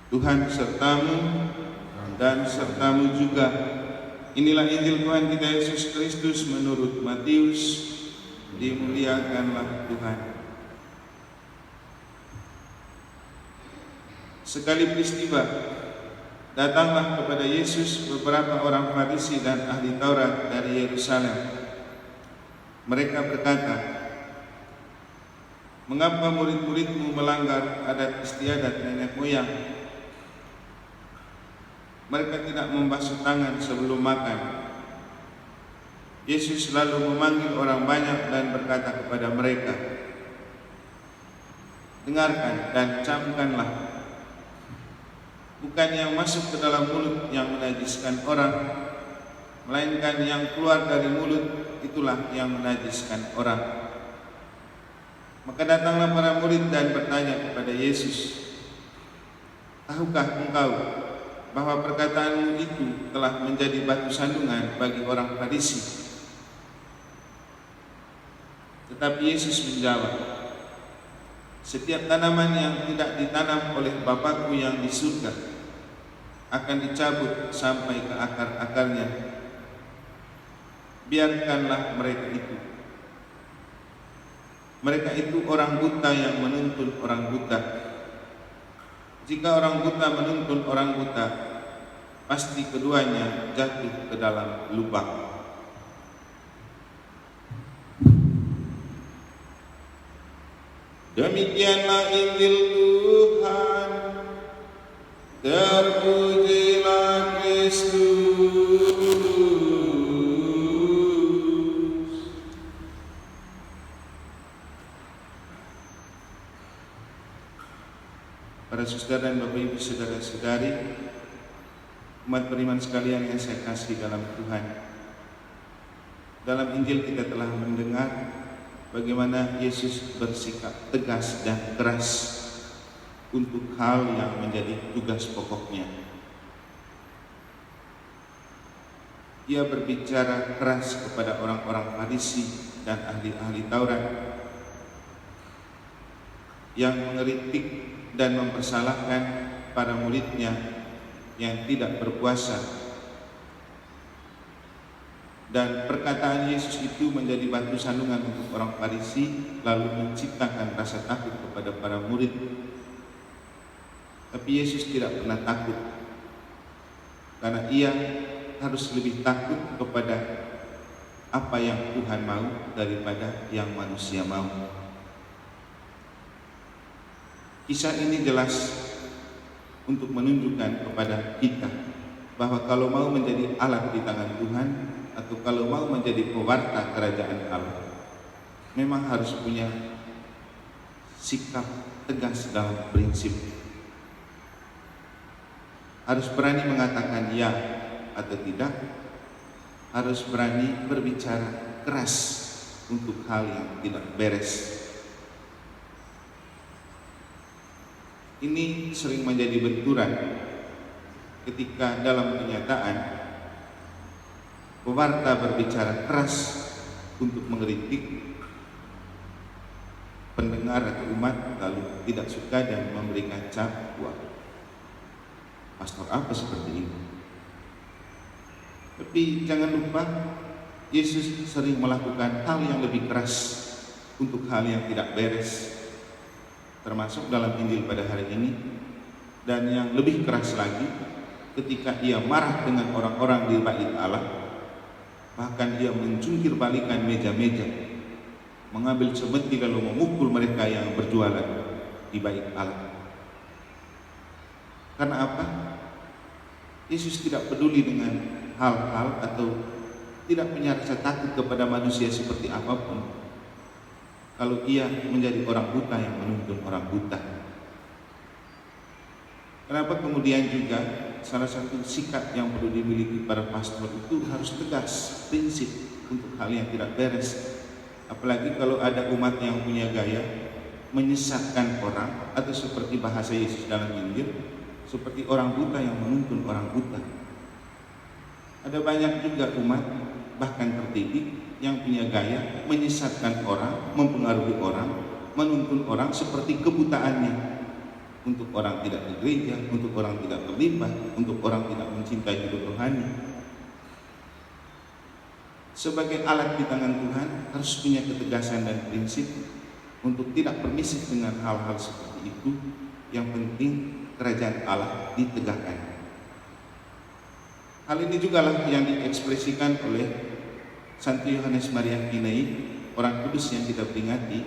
Tuhan sertamu dan sertamu juga. Inilah Injil Tuhan kita Yesus Kristus menurut Matius. Dimuliakanlah Tuhan. Sekali peristiwa, datanglah kepada Yesus beberapa orang Farisi dan ahli Taurat dari Yerusalem. Mereka berkata, "Mengapa murid-muridmu melanggar adat istiadat nenek moyang? Mereka tidak membasuh tangan sebelum makan." Yesus lalu memanggil orang banyak dan berkata kepada mereka, "Dengarkan dan camkanlah. Bukan yang masuk ke dalam mulut yang menajiskan orang, melainkan yang keluar dari mulut, itulah yang menajiskan orang." Maka datanglah para murid dan bertanya kepada Yesus, "Tahukah engkau bahwa perkataanmu itu telah menjadi batu sandungan bagi orang Farisi?" Tetapi Yesus menjawab, "Setiap tanaman yang tidak ditanam oleh Bapakku yang di surga akan dicabut sampai ke akar-akarnya. Biarkanlah mereka itu. Mereka itu orang buta yang menuntun orang buta. Jika orang buta menuntun orang buta, pasti keduanya jatuh ke dalam lubang." Demikianlah Injil Tuhan. Terpujilah Kristus. Para saudara dan Bapak Ibu saudara-saudari, umat beriman sekalian yang saya kasih dalam Tuhan, dalam Injil kita telah mendengar bagaimana Yesus bersikap tegas dan keras untuk hal yang menjadi tugas pokoknya. Ia berbicara keras kepada orang-orang Farisi dan ahli-ahli Taurat yang mengeritik dan mempersalahkan para muridnya yang tidak berpuasa. Dan perkataan Yesus itu menjadi batu sandungan untuk orang Farisi, lalu menciptakan rasa takut kepada para murid. Tapi Yesus tidak pernah takut, karena ia harus lebih takut kepada apa yang Tuhan mau daripada yang manusia mau. Kisah ini jelas untuk menunjukkan kepada kita bahwa kalau mau menjadi alat di tangan Tuhan, atau kalau mau menjadi pewarta kerajaan Allah, memang harus punya sikap tegas dalam prinsip. Harus berani mengatakan ya atau tidak, harus berani berbicara keras untuk hal yang tidak beres. Ini sering menjadi benturan ketika dalam kenyataan pewarta berbicara keras untuk mengkritik pendengar atau umat, lalu tidak suka dan memberikan cap, "Wah, pastor apa seperti ini?" Tapi jangan lupa, Yesus sering melakukan hal yang lebih keras untuk hal yang tidak beres, termasuk dalam Injil pada hari ini. Dan yang lebih keras lagi, ketika ia marah dengan orang-orang di bait Allah, bahkan dia mencungkir balikan meja-meja, mengambil semeti lalu memukul mereka yang berjualan di bait Allah. Karena apa? Yesus tidak peduli dengan hal-hal atau tidak punya rasa takut kepada manusia seperti apapun, kalau ia menjadi orang buta yang menuntun orang buta. Kenapa kemudian juga salah satu sikap yang perlu dimiliki para pastor itu harus tegas, prinsip untuk hal yang tidak beres. Apalagi kalau ada umat yang punya gaya menyesatkan orang, atau seperti bahasa Yesus dalam Injil, seperti orang buta yang menuntun orang buta. Ada banyak juga umat bahkan terdidik yang punya gaya menyesatkan orang, mempengaruhi orang, menuntun orang seperti kebutaannya. untuk orang tidak ke gereja, untuk orang tidak berlimpah, untuk orang tidak mencintai hidup rohani. Sebagai alat di tangan Tuhan harus punya ketegasan dan prinsip untuk tidak permisif dengan hal-hal seperti itu. Yang penting kerajaan Allah ditegakkan. Hal ini juga lah yang diekspresikan oleh Santo Yohanes Maria Vianney, orang kudus yang kita peringati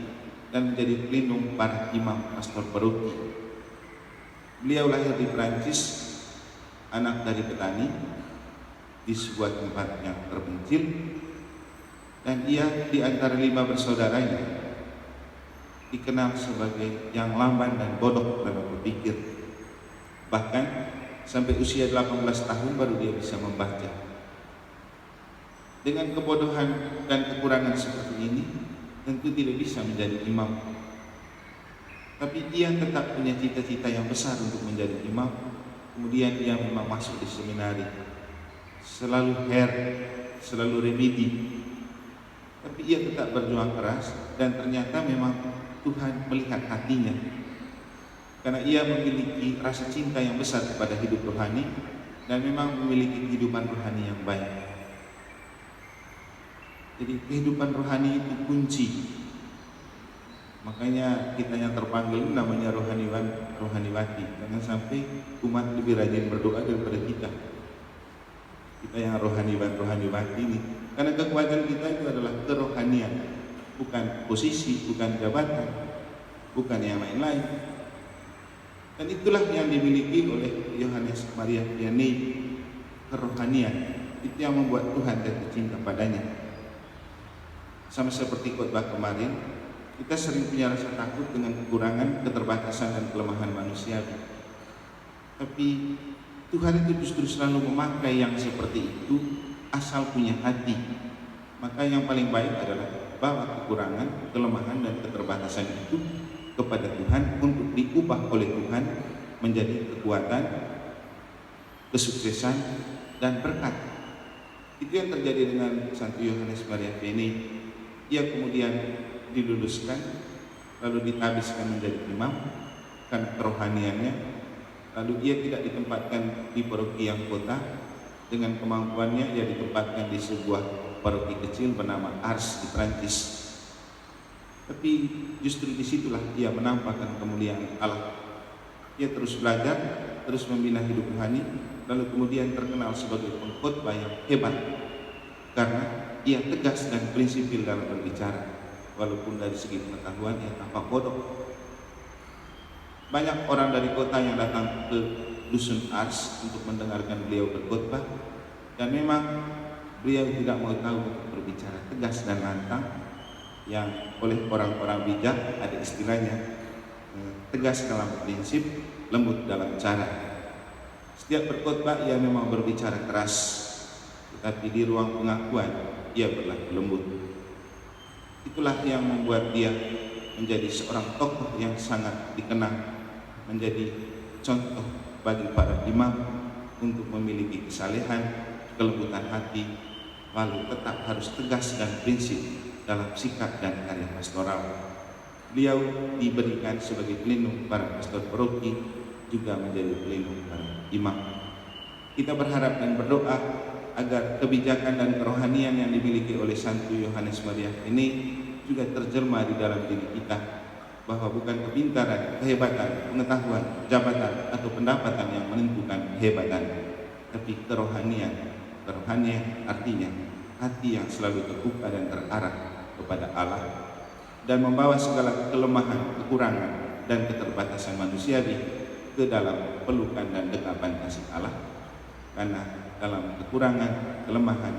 dan menjadi pelindung para imam pastor paroki. Beliau lahir di Perancis, anak dari petani di sebuah tempat yang terpencil, dan ia di antara 5 bersaudaranya dikenal sebagai yang lamban dan bodoh dalam berpikir. Bahkan sampai usia 18 tahun baru dia bisa membaca. Dengan kebodohan dan kekurangan seperti ini, tentu tidak bisa menjadi imam. Tapi ia tetap punya cita-cita yang besar untuk menjadi imam. Kemudian ia memang masuk di seminari, selalu selalu remedi. Tapi ia tetap berjuang keras, dan ternyata memang Tuhan melihat hatinya, karena ia memiliki rasa cinta yang besar kepada hidup rohani dan memang memiliki kehidupan rohani yang baik. Jadi kehidupan rohani itu kunci. Makanya kita yang terpanggil namanya rohaniwan, rohaniwati. Jangan sampai umat lebih rajin berdoa daripada kita. Kita yang rohaniwan, rohaniwati ini. Karena kekuatan kita itu adalah kerohanian, bukan posisi, bukan jabatan, bukan yang lain-lain. Dan itulah yang dimiliki oleh Yohanes Maria Vianney, kerohanian. Itu yang membuat Tuhan jatuh cinta padanya. Sama seperti khotbah kemarin, kita sering punya rasa takut dengan kekurangan, keterbatasan dan kelemahan manusia. Tapi Tuhan itu justru selalu memakai yang seperti itu asal punya hati. Maka yang paling baik adalah bawa kekurangan, kelemahan dan keterbatasan itu kepada Tuhan untuk diubah oleh Tuhan menjadi kekuatan, kesuksesan dan berkat. Itu yang terjadi dengan Santo Yohanes Maria Vianney. Ia kemudian diluluskan, lalu ditabiskan menjadi imam karena kerohaniannya. Lalu ia tidak ditempatkan di paroki yang kota. Dengan kemampuannya ia ditempatkan di sebuah paroki kecil bernama Ars di Prancis. Tapi justru disitulah ia menampakkan kemuliaan Allah. Ia terus belajar, terus membina hidup rohani, lalu kemudian terkenal sebagai pengkhotbah yang hebat karena ia tegas dan prinsipil dalam berbicara, walaupun dari segi pengetahuan ia tampak bodoh. Banyak orang dari kota yang datang ke dusun Ars untuk mendengarkan beliau berkhotbah, dan memang beliau tidak mau tahu untuk berbicara tegas dan lantang, yang oleh orang-orang bijak ada istilahnya tegas dalam prinsip, lembut dalam cara. Setiap berkhotbah ia memang berbicara keras, tetapi di ruang pengakuan ia berlaku lembut. Itulah yang membuat dia menjadi seorang tokoh yang sangat dikenang, menjadi contoh bagi para imam untuk memiliki kesalehan, kelembutan hati, lalu tetap harus tegas dan prinsip dalam sikap dan karya pastoral. Beliau diberikan sebagai pelindung para pastor paroki, juga menjadi pelindung para imam. Kita berharap dan berdoa agar kebijakan dan kerohanian yang dimiliki oleh Santo Yohanes Maria ini juga terjelma di dalam diri kita, bahwa bukan kepintaran, kehebatan, pengetahuan, jabatan atau pendapatan yang menentukan kehebatan, tapi kerohanian. Kerohanian artinya hati yang selalu terbuka dan terarah kepada Allah, dan membawa segala kelemahan, kekurangan dan keterbatasan manusiawi ke dalam pelukan dan dekapan kasih Allah. Karena dalam kekurangan, kelemahan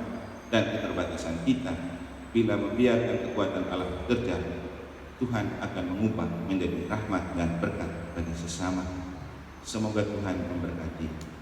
dan keterbatasan kita, bila membiarkan kekuatan Allah bekerja, Tuhan akan mengubah menjadi rahmat dan berkat bagi sesama. Semoga Tuhan memberkati.